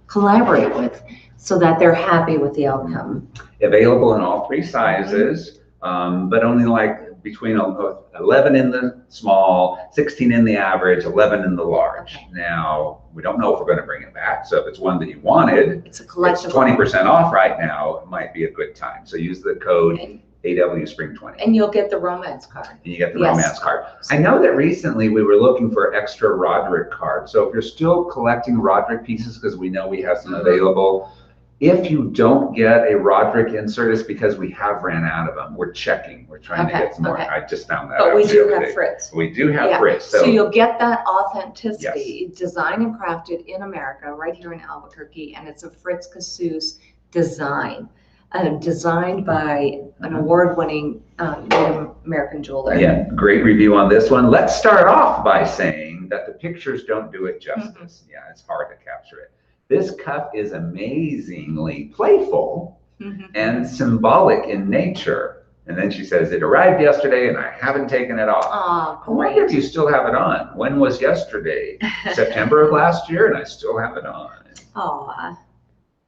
collaborate with, so that they're happy with the outcome. Available in all 3 sizes, but only like between 11 in the small, 16 in the average, 11 in the large. Okay. Now, we don't know if we're going to bring it back. So if it's one that you wanted, it's 20% off right now. It might be a good time. So use the code AW Spring 20. And you'll get the romance card. And you get the romance card. I know that recently we were looking for extra Roderick cards. So if you're still collecting Roderick pieces, because we know we have some available, if you don't get a Roderick insert, it's because we have ran out of them. We're checking. We're trying to get some more. I just found that out. But we do have Fritz. We do have Fritz. So you'll get that authenticity, designed and crafted in America, right here in Albuquerque, and it's a Fritz Cassus design. Designed by an award-winning Native American jeweler. Yeah, great review on this one. Let's start off by saying that the pictures don't do it justice. Yeah, it's hard to capture it. This cuff is amazingly playful and symbolic in nature. And then she says, it arrived yesterday and I haven't taken it off. Oh, I wonder if you still have it on. When was yesterday? September of last year, and I still have it on. Oh,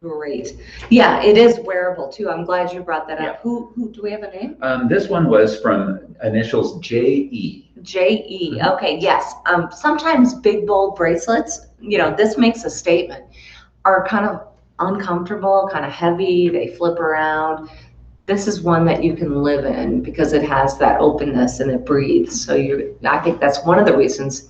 great. Yeah, it is wearable too. I'm glad you brought that up. Who do we have a name? This one was from initials J.E. J.E. Okay, yes. Sometimes big, bold bracelets, you know, this makes a statement, are kind of uncomfortable, kind of heavy. They flip around. This is one that you can live in because it has that openness and it breathes. So I think that's one of the reasons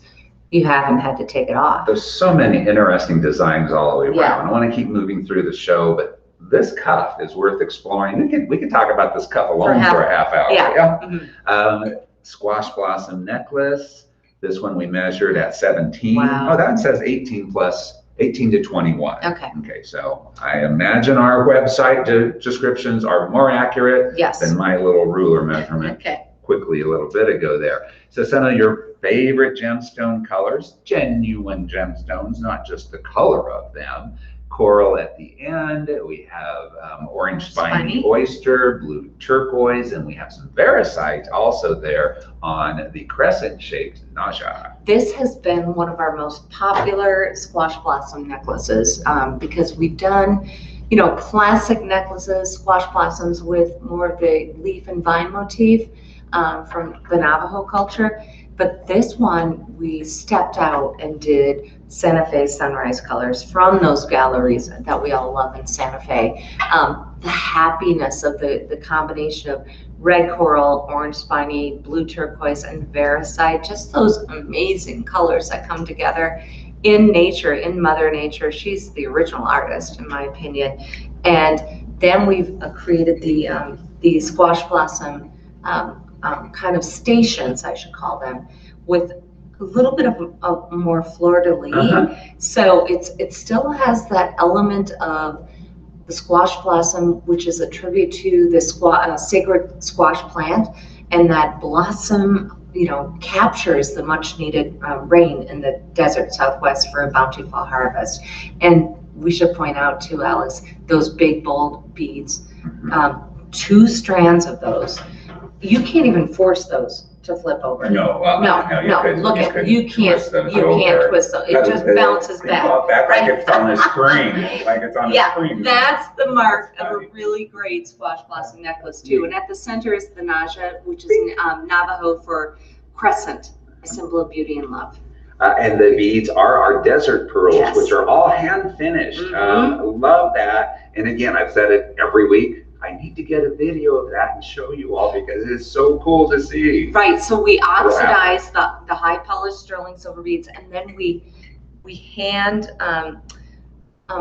you haven't had to take it off. There's so many interesting designs all the way around. I want to keep moving through the show, but this cuff is worth exploring. We could talk about this cuff alone for a half hour. Squash blossom necklace. This one we measured at 17. Wow. Oh, that says 18 to 21. Okay, so I imagine our website descriptions are more accurate than my little ruler measurement quickly a little bit ago there. So some of your favorite gemstone colors, genuine gemstones, not just the color of them. Coral at the end. We have orange spiny oyster, blue turquoise, and we have some varisite also there on the crescent-shaped naja. This has been one of our most popular squash blossom necklaces because we've done, you know, classic necklaces, squash blossoms with more of the leaf and vine motif from the Navajo culture. But this one, we stepped out and did Santa Fe sunrise colors from those galleries that we all love in Santa Fe. The happiness of the combination of red coral, orange spiny, blue turquoise, and varisite, just those amazing colors that come together in nature, in Mother Nature. She's the original artist, in my opinion. And then we've created the squash blossom kind of stations, I should call them, with a little bit of more fleur-de-lis. So it still has that element of the squash blossom, which is a tribute to the sacred squash plant, and that blossom, you know, captures the much needed rain in the desert Southwest for a bountiful harvest. And we should point out too, Alex, those big bold beads, 2 strands of those. You can't even force those to flip over. No, Look at you can't twist them. It just bounces back. Back like it's on a spring, like it's on a spring. That's the mark of a really great squash blossom necklace too. And at the center is the Naja, which is Navajo for crescent, a symbol of beauty and love. And the beads are our desert pearls, which are all hand finished. Love that. And again, I've said it every week. I need to get a video of that and show you all because it's so cool to see. Right. So we oxidize the high polished sterling silver beads, and then we hand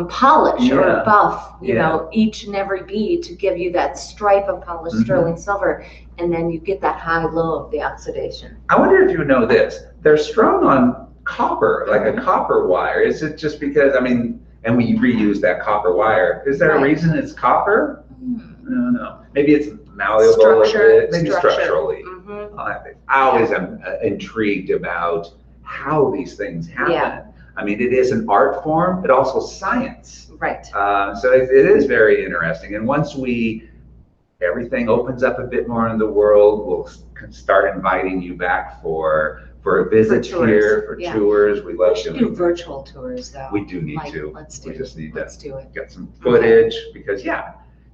polish or buff, you know, each and every bead to give you that stripe of polished sterling silver, and then you get that high low of the oxidation. I wonder if you know this. They're strung on copper, like a copper wire. Is it just because, I mean, and we reuse that copper wire. Is there a reason it's copper? No. Maybe it's malleable a bit, maybe structurally. I always am intrigued about how these things happen. I mean, it is an art form, but also science. Right. So it is very interesting. And once everything opens up a bit more in the world, we'll start inviting you back for a visit here, for tours. We love doing do virtual tours though. We do need to. Let's do it. Get some footage because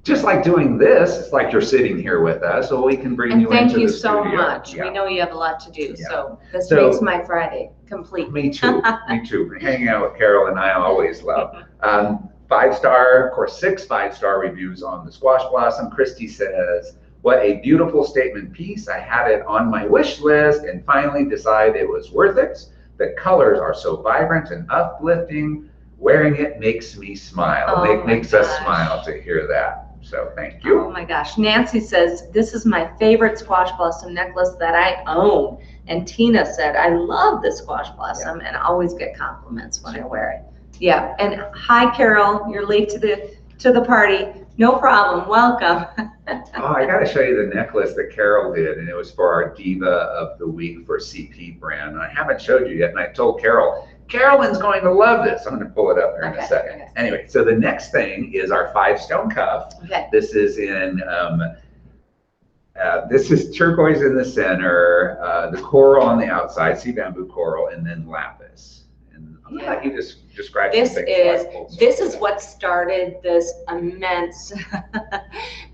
just like doing this, it's like you're sitting here with us, so we can bring you into the studio. Thank you so much. We know you have a lot to do, so this makes my Friday complete. Me too. Hanging out with Carol and I always love. 5-star, of course, 6 5-star reviews on the squash blossom. Christy says, "What a beautiful statement piece. I had it on my wish list and finally decided it was worth it. The colors are so vibrant and uplifting. Wearing it makes me smile." Makes us smile to hear that. So thank you. Oh my gosh. Nancy says, "This is my favorite squash blossom necklace that I own." And Tina said, "I love the squash blossom and always get compliments when I wear it." Yeah. And hi, Carol. You're late to the party. No problem. Welcome. I got to show you the necklace that Carol did, and it was for our Diva of the Week for CP brand. And I haven't showed you yet, and I told Carolyn's going to love this. I'm going to pull it up here in a second. Anyway, so the next thing is our 5-stone cuff. This is in, this is turquoise in the center, the coral on the outside, sea bamboo coral, and then lapis. And I'm going to let you just describe this is what started this immense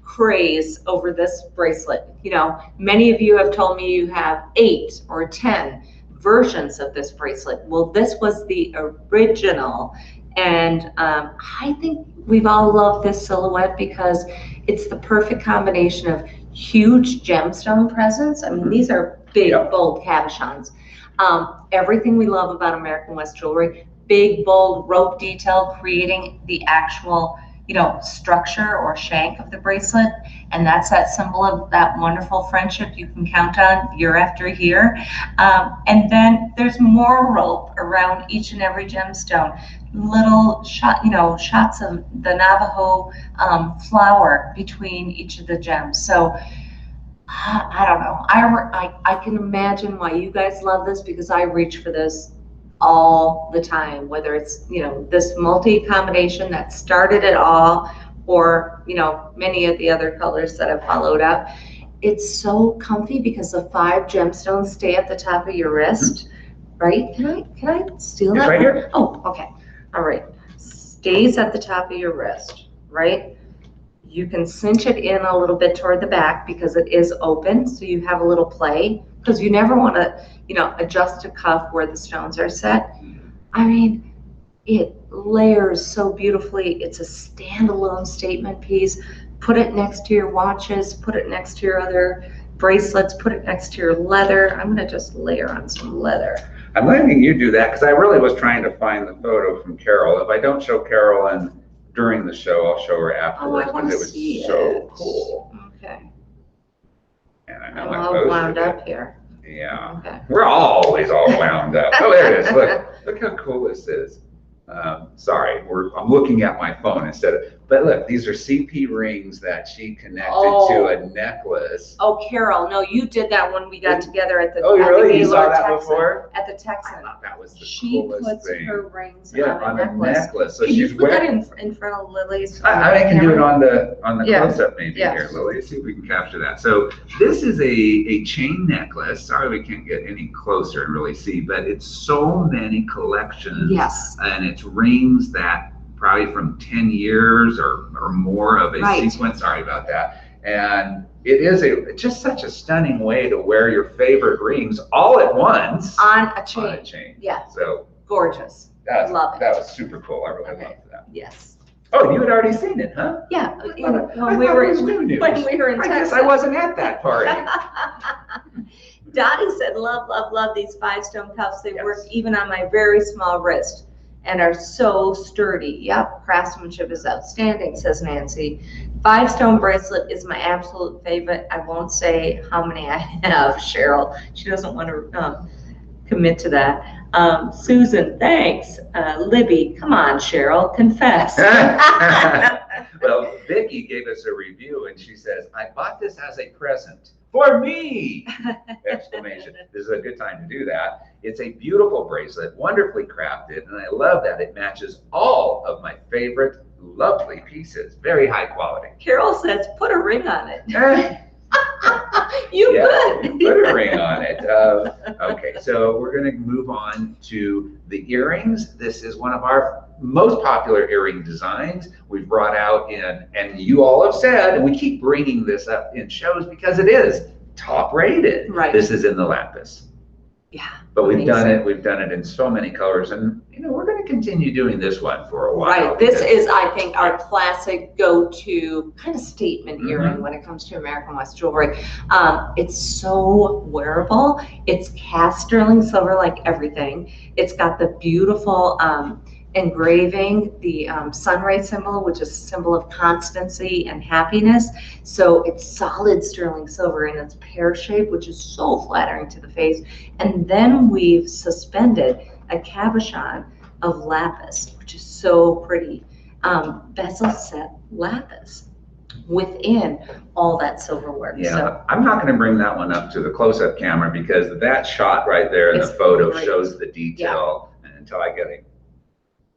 craze over this bracelet. You know, many of you have told me you have 8 or 10 versions of this bracelet. Well, this was the original, and I think we've all loved this silhouette because it's the perfect combination of huge gemstone presence. I mean, these are big, bold cabochons. Everything we love about American West jewelry, big, bold rope detail, creating the actual, you know, structure or shank of the bracelet. And that's that symbol of that wonderful friendship you can count on year after year. And then there's more rope around each and every gemstone. Little shots of the Navajo flower between each of the gems. So I don't know. I can imagine why you guys love this because I reach for this all the time, whether it's, you know, this multi combination that started it all, or, you know, many of the other colors that have followed up. It's so comfy because the 5 gemstones stay at the top of your wrist, right? Can I steal that? It's right here. Oh, okay. All right. Stays at the top of your wrist, right? You can cinch it in a little bit toward the back because it is open, so you have a little play, because you never want to, you know, adjust a cuff where the stones are set. I mean, it layers so beautifully. It's a standalone statement piece. Put it next to your watches, put it next to your other bracelets, put it next to your leather. I'm going to just layer on some leather. I'm letting you do that because I really was trying to find the photo from Carol. If I don't show Carol during the show, I'll show her afterwards because it was so cool. Okay. And I know I'm all wound up here. Yeah. Okay. We're always all wound up. Oh, there it is. Look how cool this is. Sorry, I'm looking at my phone instead of, But look, these are CP rings that she connected to a necklace. Oh, Carol, no, you did that when we got together at the Oh, at really? the You saw Gaylord that Texan, before? at the Texan. I thought that was the She coolest puts thing. her rings Yeah, on a necklace. So Can you she's put that wearing. in front of Lily's? I can do it on the Yeah. close-up maybe here, Lily. See if we can capture that. So this is a chain necklace. Sorry we can't get any closer and really see, but it's so many collections. Yes. And it's rings that probably from 10 years or more of a sequence. Sorry about that. And it is just such a stunning way to wear your favorite rings all at once. On a chain. On a chain. Yeah. So gorgeous. Love it. That was super cool. I really loved that. Yes. Oh, you had already seen it, huh? Yeah. When we were in Texas. I guess I wasn't at that party. Dottie said, love, love, love these 5-stone cuffs. They work even on my very small wrist and are so sturdy. Yep, craftsmanship is outstanding, says Nancy. 5-stone bracelet is my absolute favorite. I won't say how many I have, Cheryl. She doesn't want to commit to that. Susan, thanks. Libby, come on, Cheryl, confess. Well, Vicki gave us a review and she says, I bought this as a present for me! Exclamation. This is a good time to do that. It's a beautiful bracelet, wonderfully crafted, and I love that it matches all of my favorite lovely pieces. Very high quality. Carol says, put a ring on it. You put a ring on it. Okay, so we're going to move on to the earrings. This is one of our most popular earring designs we've brought out and you all have said, and we keep bringing this up in shows because it is top rated. Right. This is in the Lapis. Yeah. But we've done it in so many colors, and we're going to continue doing this one for a while. Right. This is, I think, our classic go-to kind of statement earring when it comes to American West jewelry. It's so wearable. It's cast sterling silver like everything. It's got the beautiful engraving, the sun ray symbol, which is a symbol of constancy and happiness. So it's solid sterling silver in its pear shape, which is so flattering to the face. And then we've suspended a cabochon of lapis, which is so pretty. Bezel set lapis within all that silver work. Yeah, so, I'm not going to bring that one up to the close-up camera because that shot right there in the photo shows the detail. And until I get a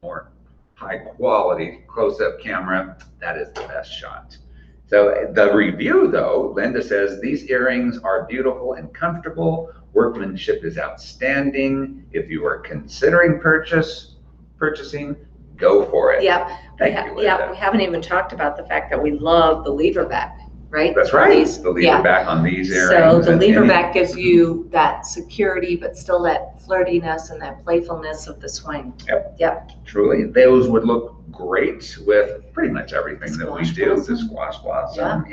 more high quality close-up camera, that is the best shot. So the review though, Linda says, these earrings are beautiful and comfortable. Workmanship is outstanding. If you are considering purchasing, go for it. Yep. Thank you, Linda. Yeah, we haven't even talked about the fact that we love the lever back, right? That's right. The lever back on these earrings. So the lever back gives you that security, but still that flirtiness and that playfulness of the swing. Yep. Truly, those would look great with pretty much everything that we do. Blossom. The squash blossom,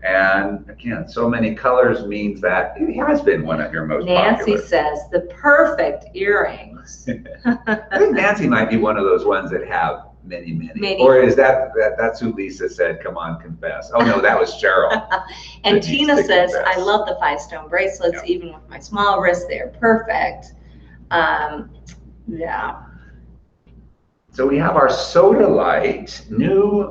And again, so many colors means that it has been one of your most Nancy popular. says the perfect earrings. I think Nancy might be one of those ones that have many. Or is that's who Lisa said, come on, confess. Oh no, that was Cheryl. And Tina says, I love the 5-stone bracelets, even with my small wrist, they're perfect. Yeah. So we have our Soda Light, new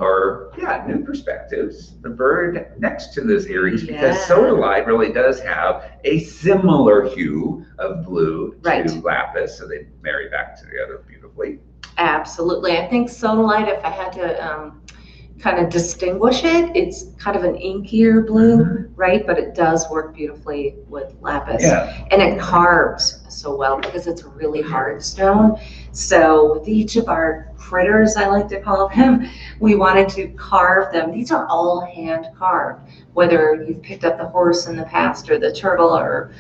perspectives, the bird next to those earrings, because Soda Light really does have a similar hue of blue to Lapis, so they marry back together beautifully. Absolutely. I think Soda Light, if I had to kind of distinguish it, it's kind of an inkier blue, right? But it does work beautifully with Lapis. And it carves so well because it's a really hard stone. So with each of our critters, I like to call them, we wanted to carve them. These are all hand carved, whether you've picked up the horse in the past or the turtle or,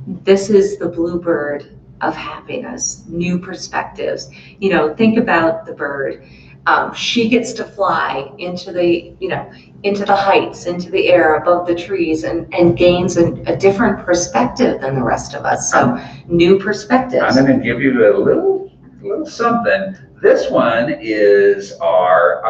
this is the bluebird of happiness, new perspectives. Think about the bird. She gets to fly into the, into the heights, into the air above the trees and gains a different perspective than the rest of us. So new perspectives. I'm going to give you a little something. This one is our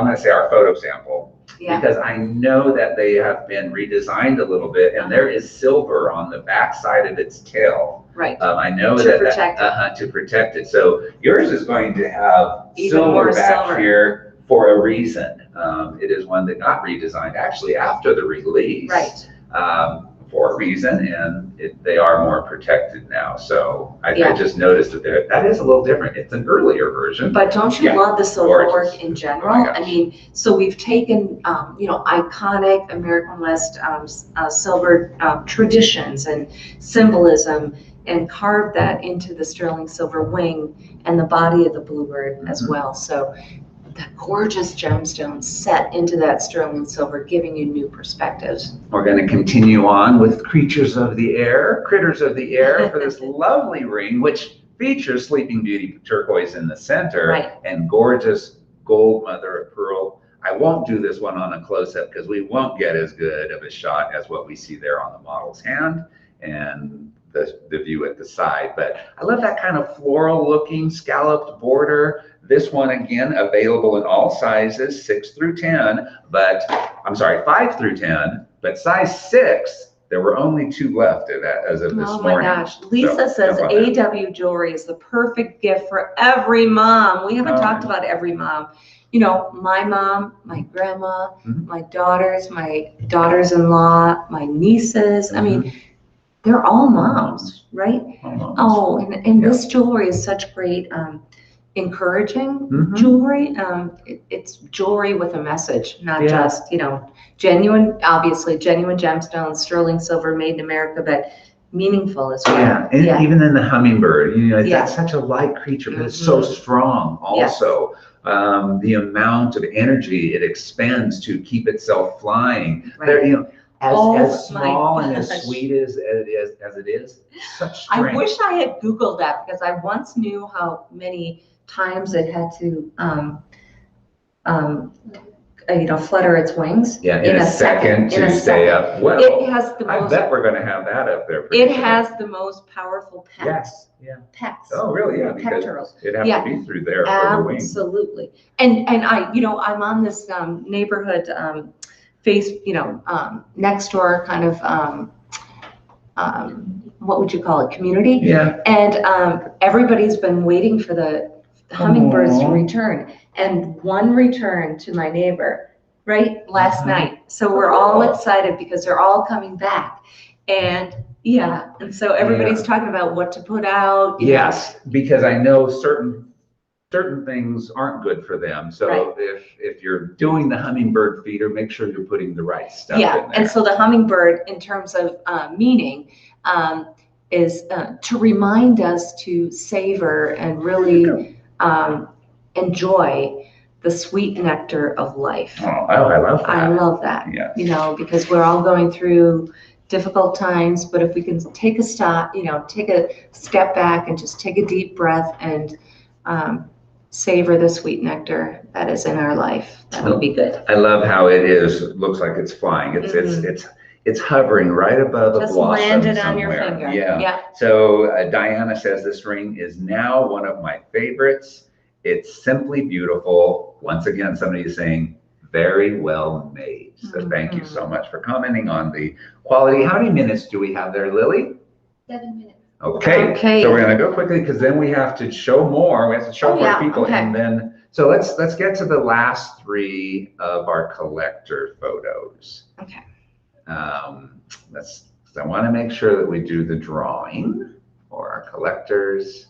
photo sample. Because I know that they have been redesigned a little bit, and there is silver on the back side of its tail. Right. I know to to protect it. So yours is going to have even silver more back silver here for a reason. It is one that got redesigned actually after the release. Right. For a reason, and they are more protected now. So I just noticed that that is a little different. It's an earlier version. But don't you love the silver work in general? Oh, I mean, so we've taken, iconic American West silver traditions and symbolism and carved that into the sterling silver wing and the body of the bluebird as well. So the gorgeous gemstones set into that sterling silver, giving you new perspectives. We're going to continue on with critters of the air for this lovely ring, which features Sleeping Beauty turquoise in the center and gorgeous gold mother of pearl. I won't do this one on a close-up because we won't get as good of a shot as what we see there on the model's hand and the view at the side. But I love that kind of floral looking scalloped border. This one, again, available in all sizes, 6 through 10, but I'm sorry, 5 through 10, but size 6, there were only 2 left as of this morning. Oh my gosh. Lisa says AW jewelry is the perfect gift for every mom. We haven't talked about every mom. You know, my mom, my grandma, my daughters-in-law, my nieces. I mean, they're all moms, right? Oh, and this jewelry is such great encouraging jewelry. It's jewelry with a message, not just, genuine, obviously genuine gemstones, sterling silver, made in America, but meaningful as well. Yeah, and even in the hummingbird, that's such a light creature, but it's so strong also. The amount of energy it expends to keep itself flying. There, as small and as sweet as it is, such strength. I wish I had Googled that because I once knew how many times it had to flutter its wings in a second to stay up. Well, it has the I bet we're going to have that up there. It has the most powerful pecks. Pecks. Oh, really? Yeah, because it has to be through there for the wing. Absolutely. And I'm on this neighborhood next door kind of what would you call it, community? Yeah. And everybody's been waiting for the hummingbirds to return, and one returned to my neighbor last night. So we're all excited because they're all coming back, and so everybody's talking about what to put out. Yes, because I know certain things aren't good for them. So if you're doing the hummingbird feeder, make sure you're putting the right stuff in there. And so the hummingbird, in terms of meaning, is to remind us to savor and really enjoy the sweet nectar of life. Oh, I love that. I love that. Yes. Because we're all going through difficult times, but if we can take a stop, take a step back and just take a deep breath and savor the sweet nectar that is in our life, that will be good. I love how it looks like it's flying. It's hovering right above a blossom landed somewhere. On your finger. Yeah. So Diana says this ring is now one of my favorites. It's simply beautiful. Once again, somebody is saying very well made. So thank you so much for commenting on the quality. How many minutes do we have there, Lily? 7 minutes. Okay. So we're going to go quickly because then we have to show more. We have to show more people. And then, so let's get to the last 3 of our collector photos. Okay. I want to make sure that we do the drawing for our collectors.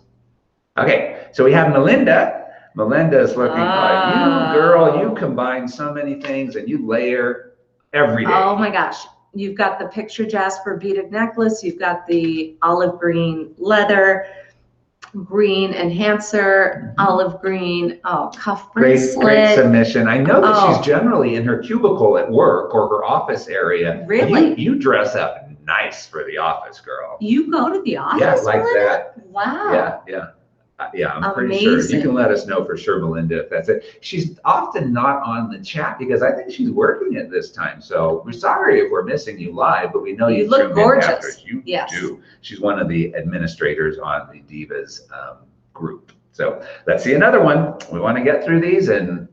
Okay, so we have Melinda. Melinda is looking like, you girl, you combine so many things and you layer every day. Oh my gosh. You've got the picture jasper beaded necklace. You've got the olive green leather, green enhancer, olive green cuff bracelet. Great submission. I know that she's generally in her cubicle at work or her office area. Really? You dress up nice for the office, girl. You go to the office? Yeah, like that. Wow. Yeah, I'm pretty sure. You can let us know for sure, Melinda, if that's it. She's often not on the chat because I think she's working at this time. So we're sorry if we're missing you live, but we know you look gorgeous. You do. She's one of the administrators on the Divas group. So let's see another one. We want to get through these and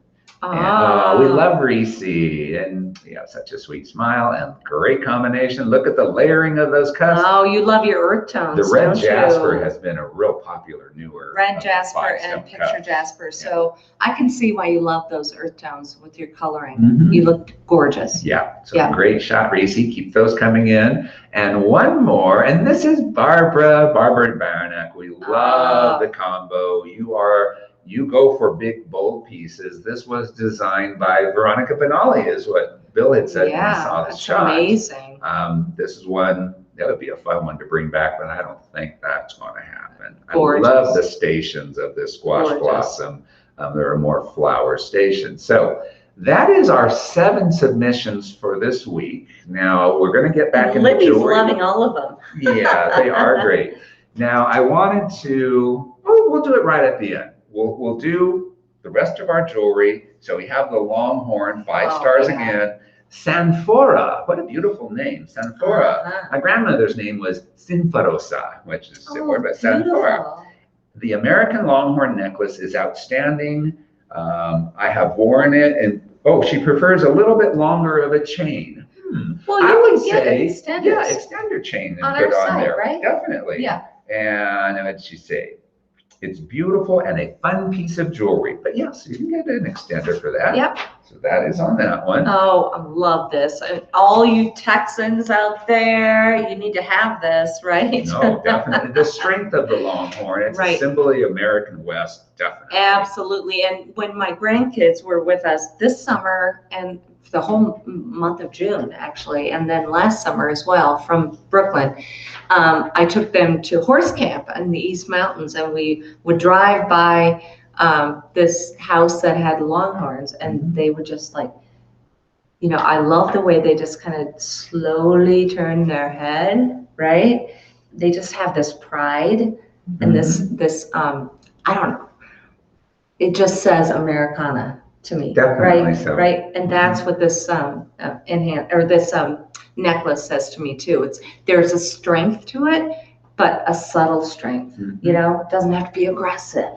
And, we love Reese, and you have such a sweet smile and great combination. Look at the layering of those cusps. Oh, you love your earth tones. The red jasper has been a real popular newer. Red jasper and picture jasper. So I can see why you love those earth tones with your coloring. You look gorgeous. Yeah. So great shot, Reese. Keep those coming in. And one more, and this is Barbara and Baranek. We love the combo. You go for big, bold pieces. This was designed by Veronica Benali, is what Bill had said when he saw the shot. Amazing. This is one, that would be a fun one to bring back, but I don't think that's going to happen. Gorgeous. I love the stations of this squash blossom. There are more flower stations. So that is our 7 submissions for this week. Now we're going to get back into jewelry. Libby's loving all of them. Yeah, they are great. Now I wanted to, we'll do it right at the end. We'll do the rest of our jewelry. So we have the longhorn, 5 stars again. Sanfora, what a beautiful name, Sanfora. My grandmother's name was Sinfarosa, which is similar, but Sanfora. The American longhorn necklace is outstanding. I have worn it, and she prefers a little bit longer of a chain. Well, you would say, extender chain and put on there, right? Definitely. Yeah. And what did she say? It's beautiful and a fun piece of jewelry. But yes, you can get an extender for that. Yep. So that is on that one. Oh, I love this. All you Texans out there, you need to have this, right? No, definitely. The strength of the longhorn, it's a symbol of the American West, definitely. Absolutely. And when my grandkids were with us this summer and the whole month of June, actually, and then last summer as well from Brooklyn, I took them to horse camp in the East Mountains, and we would drive by this house that had longhorns, and they would just like, I love the way they just kind of slowly turn their head, right? They just have this pride and this I don't know, it just says Americana to me. Definitely right? so. Right. And that's what this necklace says to me too. There's a strength to it, but a subtle strength. It doesn't have to be aggressive,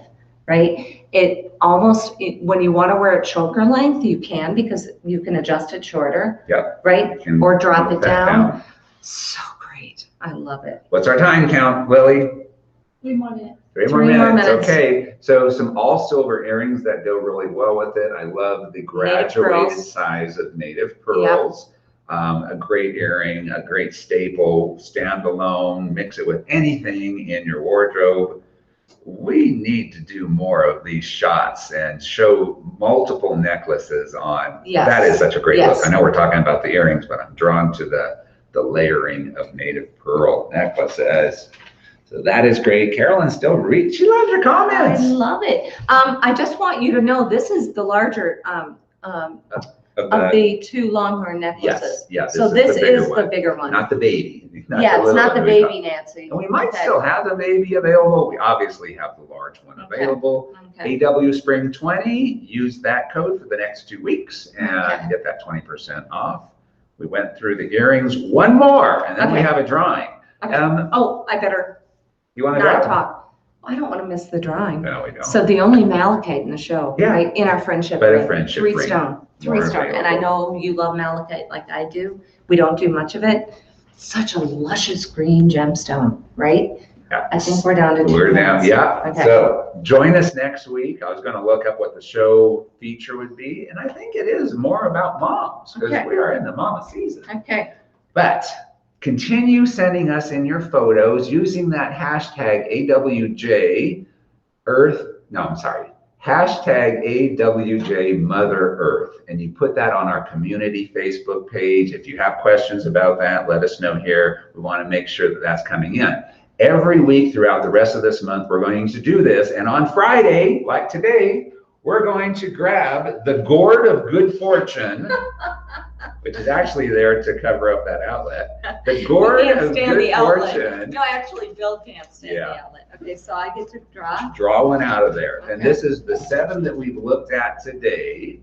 right? It almost, when you want to wear it choker length, you can, because you can adjust it shorter. Right? Or drop it down. So great. I love it. What's our time count, Lily? 3 more minutes. 3 more minutes. Okay. So some all silver earrings that go really well with it. I love the graduated size of native pearls. A great earring, a great staple, standalone, mix it with anything in your wardrobe. We need to do more of these shots and show multiple necklaces on. That is such a great look. I know we're talking about the earrings, but I'm drawn to the layering of native pearl necklaces. So that is great. Carolyn still reads. She loves your comments. I love it. I just want you to know this is the larger of the 2 longhorn necklaces. Yes. So this is the bigger one. Not the baby. It's not the baby, Nancy. And we might still have the baby available. We obviously have the large one available. AW Spring 20. Use that code for the next 2 weeks and get that 20% off. We went through the earrings. One more, and then we have a drawing. I better you want to not talk. I don't want to miss the drawing. No, we don't. So the only malachite in the show, right? In our friendship ring. Friendship 3 stone. 3 stone. And I know you love malachite like I do. We don't do much of it. Such a luscious green gemstone, right? I think we're down to 2 minutes. Okay. So join us next week. I was going to look up what the show feature would be, and I think it is more about moms, because we are in the mama season. But continue sending us in your photos using that hashtag AWJ hashtag AWJ Mother Earth, and you put that on our community Facebook page. If you have questions about that, let us know here. We want to make sure that that's coming in. Every week throughout the rest of this month, we're going to do this. And on Friday, like today, we're going to grab the Gourd of Good Fortune, which is actually there to cover up that outlet. The Gourd of Good Fortune. No, actually, Bill can't stand the outlet. Okay, so I get to draw? Draw one out of there. And this is the 7 that we've looked at today.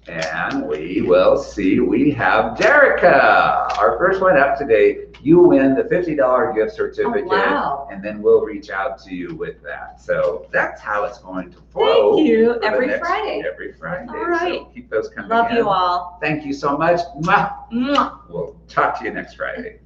And we will see, we have Derika, our first one up today. you win the $50 gift certificate, wow. and then we'll reach out to you with that. So that's how it's going to flow. Thank you. for the Every next- Friday. Every Friday. All right. So keep those coming Love in. you all. Thank you so much. Mwah. Mwah. We'll talk to you next Friday.